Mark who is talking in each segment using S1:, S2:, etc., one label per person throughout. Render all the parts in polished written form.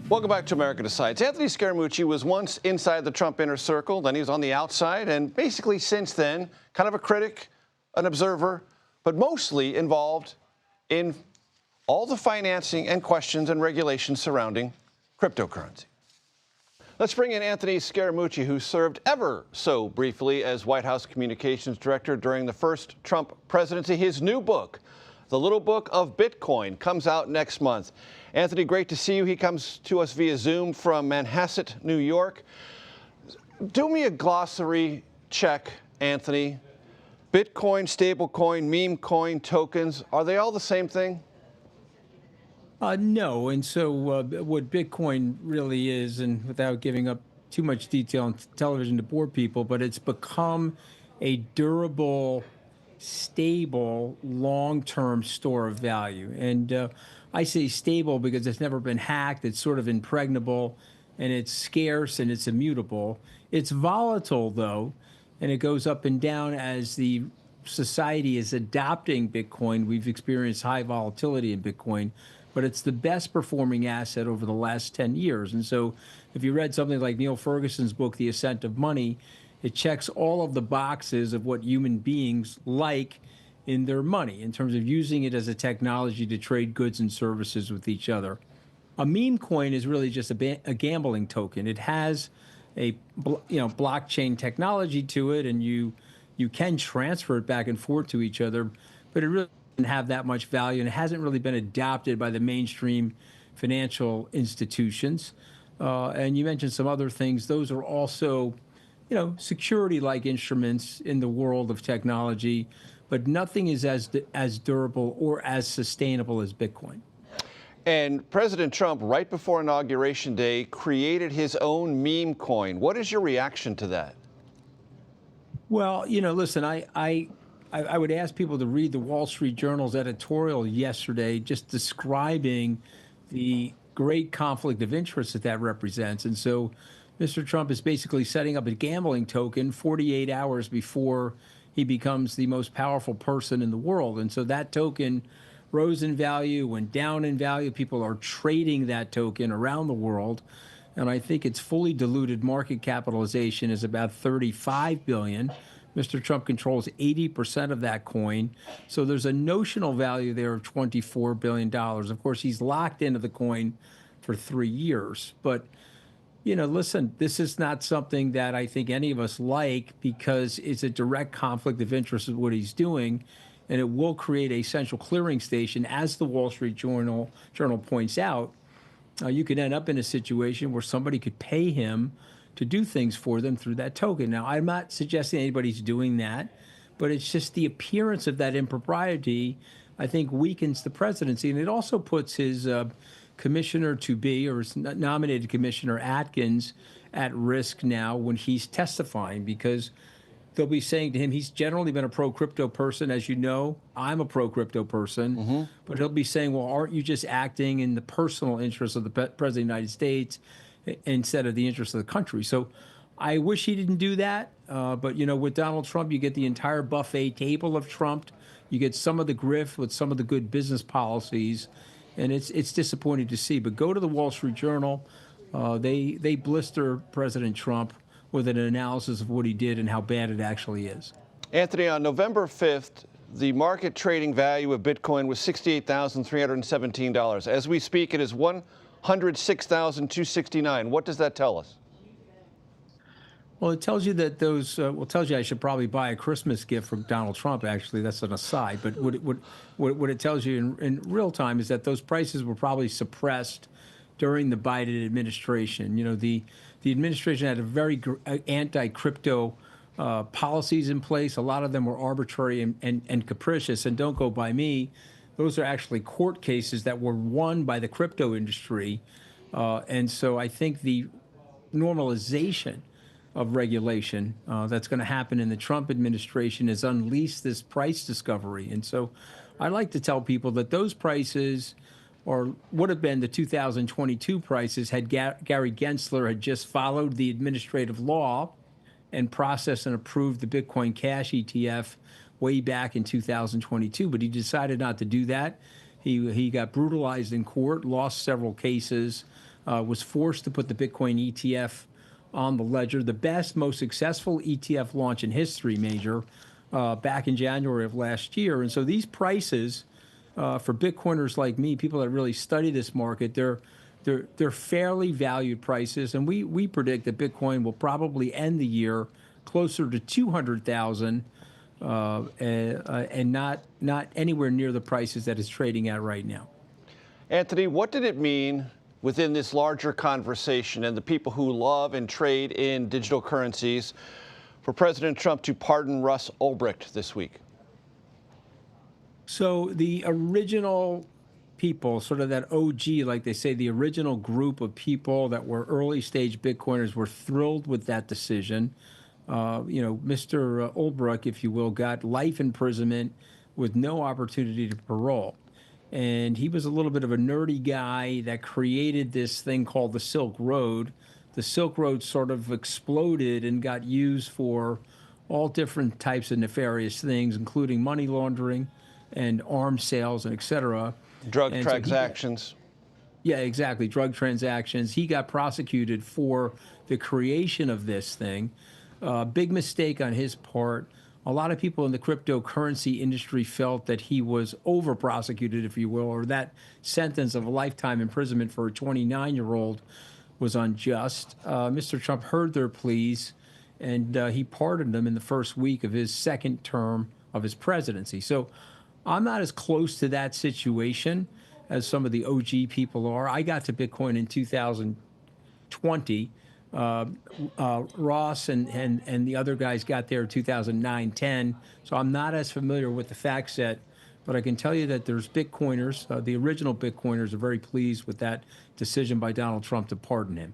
S1: Welcome back to America Decides. Anthony Scaramucci was once inside the Trump inner circle, then he was on the outside, and basically since then, kind of a critic, an observer, but mostly involved in all the financing and questions and regulations surrounding cryptocurrency. Let's bring in Anthony Scaramucci, who served ever so briefly as White House Communications Director during the first Trump presidency. His new book, The Little Book of Bitcoin, comes out next month. Anthony, great to see you. He comes to us via Zoom from Manhasset, New York. Do me a glossary check, Anthony. Bitcoin, stablecoin, meme coin, tokens, are they all the same thing?
S2: No, and so what Bitcoin really is, and without giving up too much detail on television to bore people, but it's become a durable, stable, long-term store of value. And I say stable because it's never been hacked. It's sort of impregnable, and it's scarce, and it's immutable. It's volatile, though, and it goes up and down as the society is adopting Bitcoin. We've experienced high volatility in Bitcoin, but it's the best performing asset over the last 10 years. And so if you read something like Neil Ferguson's book, The Ascent of Money, it checks all of the boxes of what human beings like in their money in terms of using it as a technology to trade goods and services with each other. A meme coin is really just a gambling token. It has a blockchain technology to it, and you can transfer it back and forth to each other, but it really doesn't have that much value, and it hasn't really been adopted by the mainstream financial institutions. And you mentioned some other things. Those are also, security-like instruments in the world of technology, but nothing is as durable or as sustainable as Bitcoin.
S1: And President Trump, right before Inauguration Day, created his own meme coin. What is your reaction to that?
S2: Well, listen, I would ask people to read the Wall Street Journal's editorial yesterday just describing the great conflict of interest that represents. And so Mr. Trump is basically setting up a gambling token 48 hours before he becomes the most powerful person in the world. And so that token rose in value, went down in value. People are trading that token around the world. And I think its fully diluted market capitalization is about $35 billion. Mr. Trump controls 80% of that coin. So there's a notional value there of $24 billion. Of course, he's locked into the coin for 3 years. But, listen, this is not something that I think any of us like because it's a direct conflict of interest with what he's doing. And it will create a central clearing station, as the Wall Street Journal points out. You could end up in a situation where somebody could pay him to do things for them through that token. Now, I'm not suggesting anybody's doing that, but it's just the appearance of that impropriety, I think, weakens the presidency. And it also puts his commissioner-to-be, or his nominated commissioner, Atkins, at risk now when he's testifying, because they'll be saying to him, he's generally been a pro-crypto person, as you know. I'm a pro-crypto person. But he'll be saying, well, aren't you just acting in the personal interest of the President of the United States instead of the interest of the country? So I wish he didn't do that. But, with Donald Trump, you get the entire buffet table of Trump. You get some of the grift with some of the good business policies. And it's disappointing to see. But go to the Wall Street Journal. They blister President Trump with an analysis of what he did and how bad it actually is.
S1: Anthony, on November 5th, the market trading value of Bitcoin was $68,317. As we speak, it is $106,269. What does that tell us?
S2: Well, it tells you that tells you I should probably buy a Christmas gift from Donald Trump, actually. That's an aside. But what it tells you in real time is that those prices were probably suppressed during the Biden administration. The administration had a very anti-crypto policies in place. A lot of them were arbitrary and capricious, and don't go by me. Those are actually court cases that were won by the crypto industry. And so I think the normalization of regulation that's going to happen in the Trump administration has unleashed this price discovery. And so I like to tell people that those prices, or would have been the 2022 prices, had Gary Gensler had just followed the administrative law and processed and approved the Bitcoin Cash ETF way back in 2022. But he decided not to do that. He got brutalized in court, lost several cases, was forced to put the Bitcoin ETF on the ledger, the best, most successful ETF launch in history, Major, back in January of last year. And so these prices for Bitcoiners like me, people that really study this market, they're fairly valued prices. And we predict that Bitcoin will probably end the year closer to 200,000 and not anywhere near the prices that it's trading at right now.
S1: Anthony, what did it mean within this larger conversation and the people who love and trade in digital currencies for President Trump to pardon Ross Ulbricht this week?
S2: So the original people, sort of that OG, like they say, the original group of people that were early stage Bitcoiners were thrilled with that decision. Mr. Ulbricht, if you will, got life imprisonment with no opportunity to parole. And he was a little bit of a nerdy guy that created this thing called the Silk Road. The Silk Road sort of exploded and got used for all different types of nefarious things, including money laundering and arms sales and et cetera.
S1: Drug transactions.
S2: Yeah, exactly. Drug transactions. He got prosecuted for the creation of this thing. Big mistake on his part. A lot of people in the cryptocurrency industry felt that he was over-prosecuted, if you will, or that sentence of a lifetime imprisonment for a 29-year-old was unjust. Mr. Trump heard their pleas, and he pardoned them in the first week of his second term of his presidency. So I'm not as close to that situation as some of the OG people are. I got to Bitcoin in 2020. Ross and the other guys got there in 2009, 10. So I'm not as familiar with the fact set, but I can tell you that there's Bitcoiners, the original Bitcoiners are very pleased with that decision by Donald Trump to pardon him.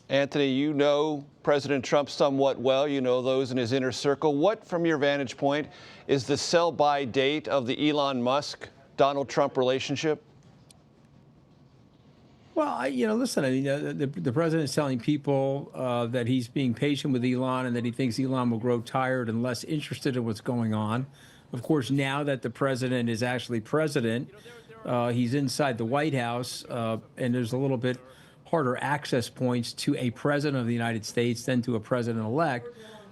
S1: Anthony, you know President Trump somewhat well. You know those in his inner circle. What, from your vantage point, is the sell-by date of the Elon Musk-Donald Trump relationship?
S2: Well, listen, I mean, the president's telling people that he's being patient with Elon and that he thinks Elon will grow tired and less interested in what's going on. Of course, now that the president is actually president, he's inside the White House, and there's a little bit harder access points to a president of the United States than to a president-elect.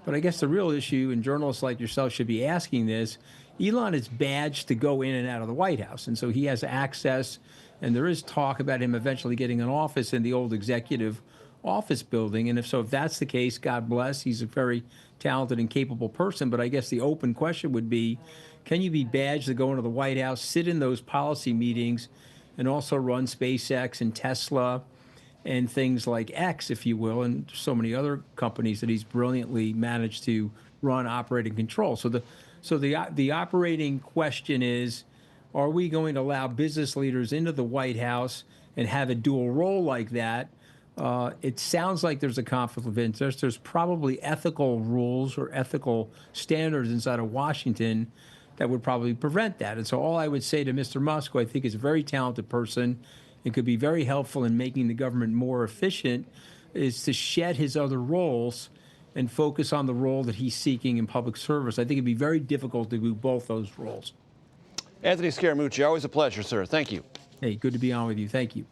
S2: But I guess the real issue, and journalists like yourself should be asking this, Elon is badged to go in and out of the White House, and so he has access. And there is talk about him eventually getting an office in the old executive office building. And if that's the case, God bless. He's a very talented and capable person. But I guess the open question would be, can you be badged to go into the White House, sit in those policy meetings, and also run SpaceX and Tesla and things like X, if you will, and so many other companies that he's brilliantly managed to run, operate, and control? So the operating question is, are we going to allow business leaders into the White House and have a dual role like that? It sounds like there's a conflict of interest. There's probably ethical rules or ethical standards inside of Washington that would probably prevent that. And so all I would say to Mr. Musk, who I think is a very talented person and could be very helpful in making the government more efficient, is to shed his other roles and focus on the role that he's seeking in public service. I think it'd be very difficult to do both those roles.
S1: Anthony Scaramucci, always a pleasure, sir. Thank you.
S2: Hey, good to be on with you. Thank you.